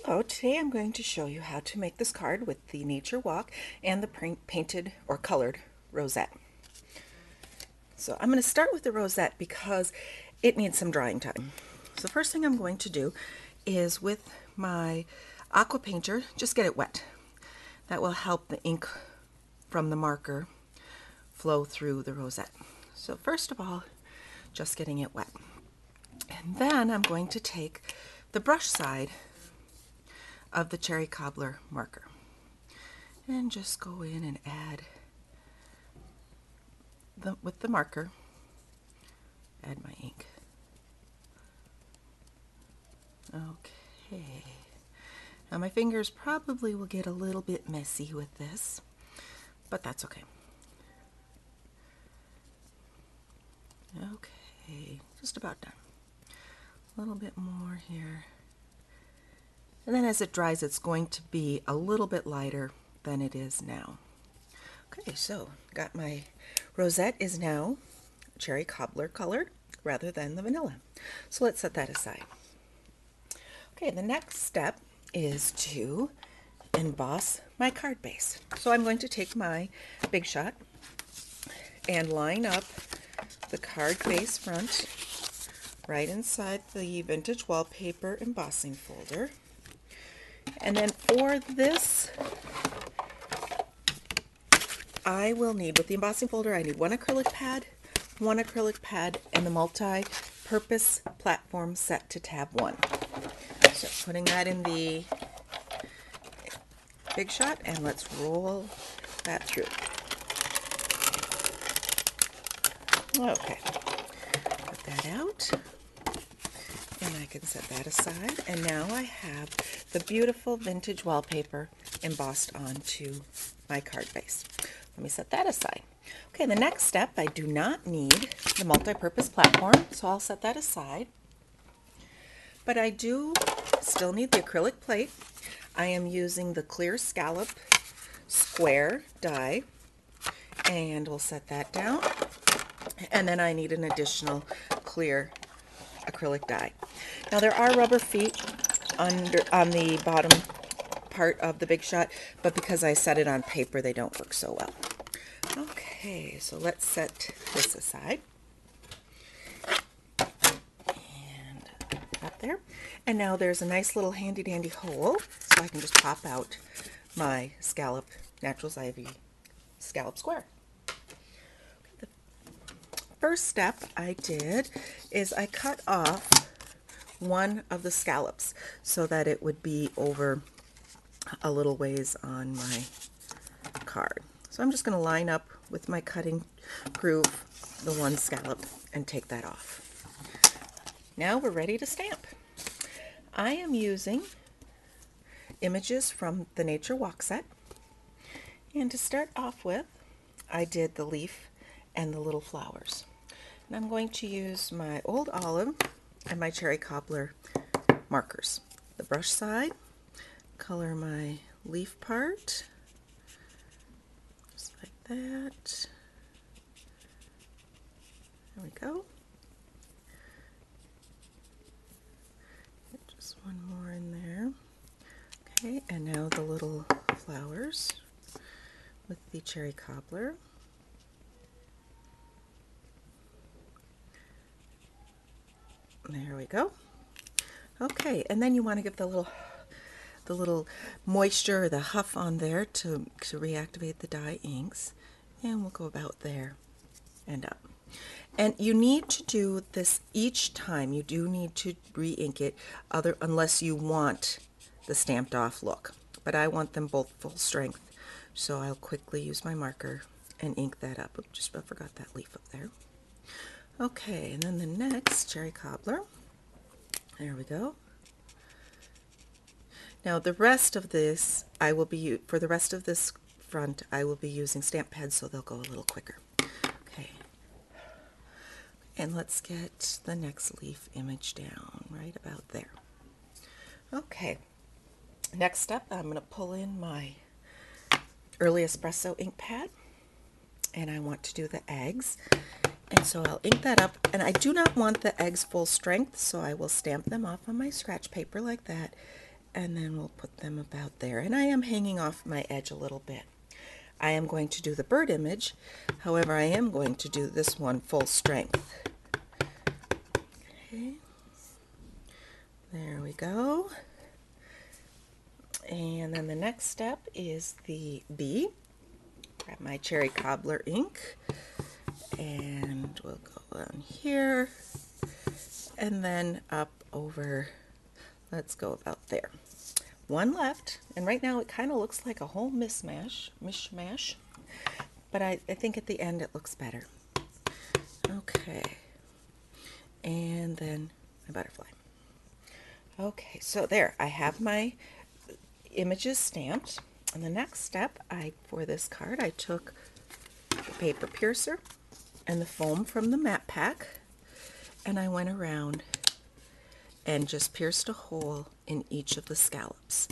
Hello, today I'm going to show you how to make this card with the nature walk and the painted or colored rosette. So I'm going to start with the rosette because it needs some drying time. So the first thing I'm going to do is with my aqua painter, just get it wet. That will help the ink from the marker flow through the rosette. So first of all, just getting it wet. And then I'm going to take the brush side of the cherry cobbler marker and just go in and add with the marker, add my ink. Okay, now my fingers probably will get a little bit messy with this, but that's okay. Okay, just about done. A little bit more here. And then as it dries, it's going to be a little bit lighter than it is now. Okay, so got my rosette is now cherry cobbler colored rather than the vanilla. So let's set that aside. Okay, the next step is to emboss my card base. So I'm going to take my Big Shot and line up the card base front right inside the vintage wallpaper embossing folder. And then for this, I will need, with the embossing folder, I need one acrylic pad, and the multi-purpose platform set to tab 1. So putting that in the Big Shot, and let's roll that through. Okay, put that out, and I can set that aside. And now I have the beautiful vintage wallpaper embossed onto my card base. Let me set that aside. Okay, the next step, I do not need the multi-purpose platform, so I'll set that aside. But I do still need the acrylic plate. I am using the clear scallop square die, and we'll set that down. And then I need an additional clear acrylic die. Now there are rubber feet on the bottom part of the Big Shot, but because I set it on paper, they don't work so well. Okay, so let's set this aside. And up there. And now there's a nice little handy dandy hole, so I can just pop out my scallop, Naturals Ivy scallop square. The first step I did is I cut off one of the scallops so that it would be over a little ways on my card. So I'm just going to line up with my cutting groove the one scallop and take that off. Now we're ready to stamp. I am using images from the Nature Walk set, and to start off with, I did the leaf and the little flowers. And I'm going to use my Old Olive and my Cherry Cobbler markers. The brush side, color my leaf part, just like that. There we go. Just one more in there. Okay, and now the little flowers with the Cherry Cobbler. There we go. Okay, and then you want to give the little moisture, the huff on there to reactivate the dye inks, and we'll go about there and up. And you need to do this each time. You do need to re-ink it, unless you want the stamped off look. But I want them both full strength, so I'll quickly use my marker and ink that up. Oops, just I forgot that leaf up there. Okay, and then the next Cherry Cobbler. There we go. Now the rest of this, for the rest of this front, I will be using stamp pads, so they'll go a little quicker. Okay, and let's get the next leaf image down right about there. Okay, next step, I'm going to pull in my Early Espresso ink pad, and I want to do the eggs. And so I'll ink that up, and I do not want the eggs full strength, so I will stamp them off on my scratch paper like that, and then we'll put them about there. And I am hanging off my edge a little bit. I am going to do the bird image, however I am going to do this one full strength. Okay, there we go. And then the next step is the bee. Grab my cherry cobbler ink, and we'll go on here, and then up over, let's go about there. One left, and right now it kind of looks like a whole mishmash, but I think at the end it looks better. Okay, and then my butterfly. Okay, so there, I have my images stamped, and the next step, for this card, I took the paper piercer and the foam from the map pack, and I went around and just pierced a hole in each of the scallops.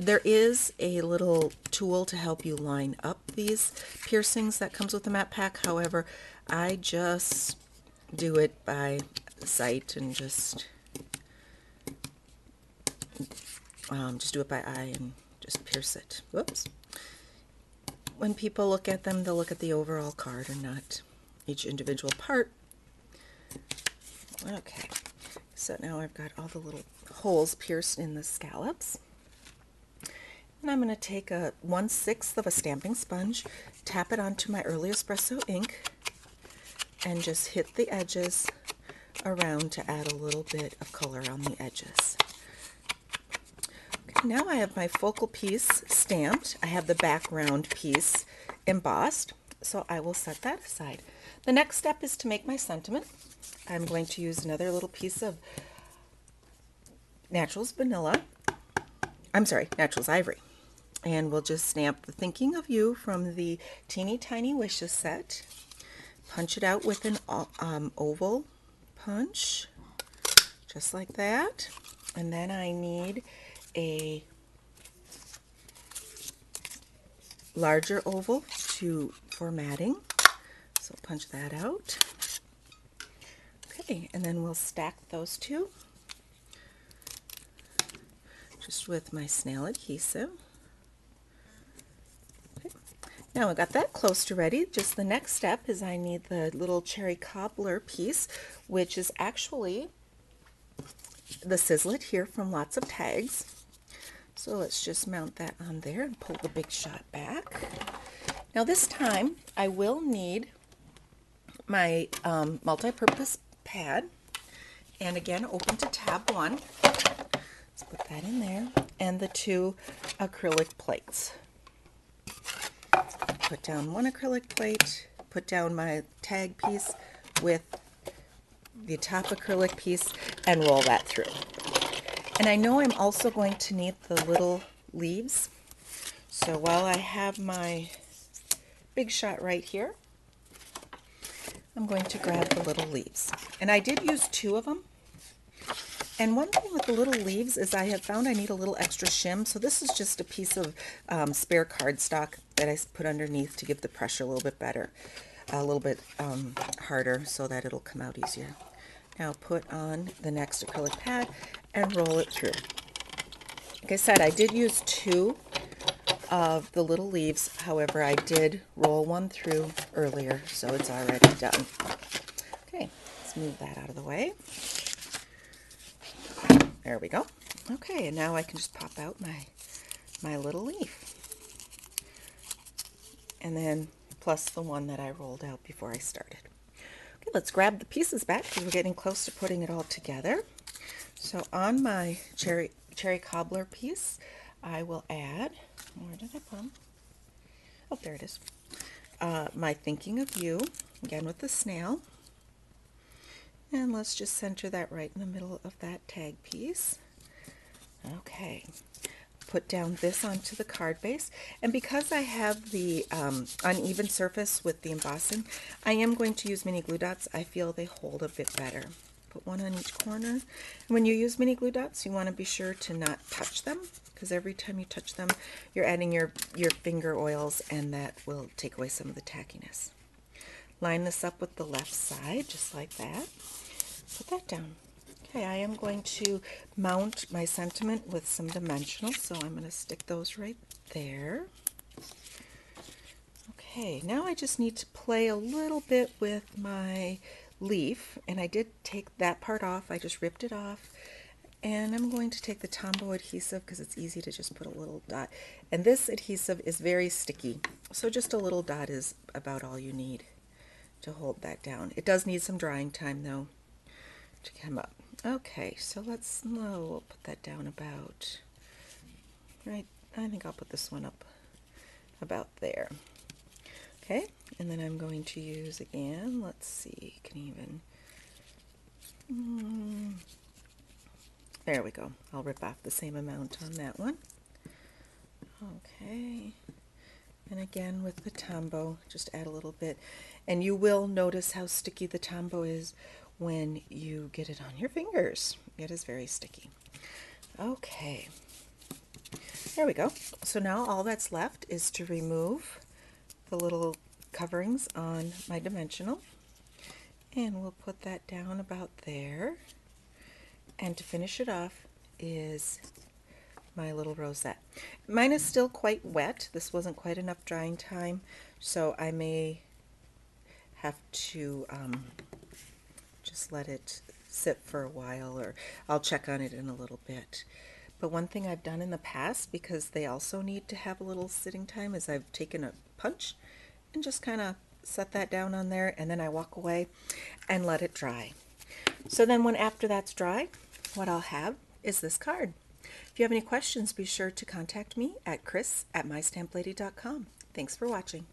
There is a little tool to help you line up these piercings that comes with the map pack. However, I just do it by sight and just do it by eye and just pierce it. Whoops. When people look at them, they'll look at the overall card and not each individual part. Okay, so now I've got all the little holes pierced in the scallops. And I'm going to take a 1/6 of a stamping sponge, tap it onto my early espresso ink, and just hit the edges around to add a little bit of color on the edges. Okay, now I have my focal piece stamped. I have the background piece embossed, so I will set that aside. The next step is to make my sentiment. I'm going to use another little piece of Naturals Ivory. And we'll just stamp the Thinking of You from the Teeny Tiny Wishes set. Punch it out with an oval punch, just like that. And then I need a larger oval for matting. So punch that out. Okay, and then we'll stack those two just with my snail adhesive. Okay. Now I've got that close to ready. Just the next step is I need the little cherry cobbler piece, which is actually the Sizzlet here from Lots of Tags. So let's just mount that on there and pull the big shot back. Now this time I will need my multi-purpose pad, and again open to tab 1. Let's put that in there, and the 2 acrylic plates. Put down one acrylic plate, put down my tag piece with the top acrylic piece, and roll that through. And I know I'm also going to need the little leaves, so while I have my big shot right here, I'm going to grab the little leaves. And I did use 2 of them. And one thing with the little leaves is I have found I need a little extra shim. So this is just a piece of spare cardstock that I put underneath to give the pressure a little bit better, a little bit harder so that it'll come out easier. Now put on the next acrylic pad and roll it through. Like I said, I did use 2 of the little leaves. However, I did roll one through earlier, so it's already done. Okay, let's move that out of the way. There we go. Okay, and now I can just pop out my little leaf. And then plus the one that I rolled out before I started. Okay, let's grab the pieces back because we're getting close to putting it all together. So on my cherry cobbler piece, I will add, where did I put them? Oh, there it is. My Thinking of You, again with the snail. And let's just center that right in the middle of that tag piece. Okay. Put down this onto the card base. And because I have the uneven surface with the embossing, I am going to use mini glue dots. I feel they hold a bit better. Put one on each corner. And when you use mini glue dots, you want to be sure to not touch them, because every time you touch them, you're adding your finger oils, and that will take away some of the tackiness. Line this up with the left side, just like that. Put that down. Okay, I am going to mount my sentiment with some dimensionals, so I'm going to stick those right there. Okay, now I just need to play a little bit with my leaf, and I did take that part off. I just ripped it off, and I'm going to take the Tombow adhesive because it's easy to just put a little dot. And this adhesive is very sticky, so just a little dot is about all you need to hold that down. It does need some drying time though to come up. Okay, so we'll put that down about right. I think I'll put this one up about there. Okay, and then I'm going to use again, let's see, can even, there we go. I'll rip off the same amount on that one. Okay, and again with the Tombow, just add a little bit. And you will notice how sticky the Tombow is when you get it on your fingers. It is very sticky. Okay, there we go. So now all that's left is to remove the little coverings on my dimensional, and we'll put that down about there. And to finish it off is my little rosette. Mine is still quite wet. This wasn't quite enough drying time, so I may have to just let it sit for a while, or I'll check on it in a little bit. But one thing I've done in the past, because they also need to have a little sitting time, is I've taken a punch and just kind of set that down on there, and then I walk away and let it dry. So then after that's dry, what I'll have is this card. If you have any questions, be sure to contact me at chris@mystamplady.com. Thanks for watching.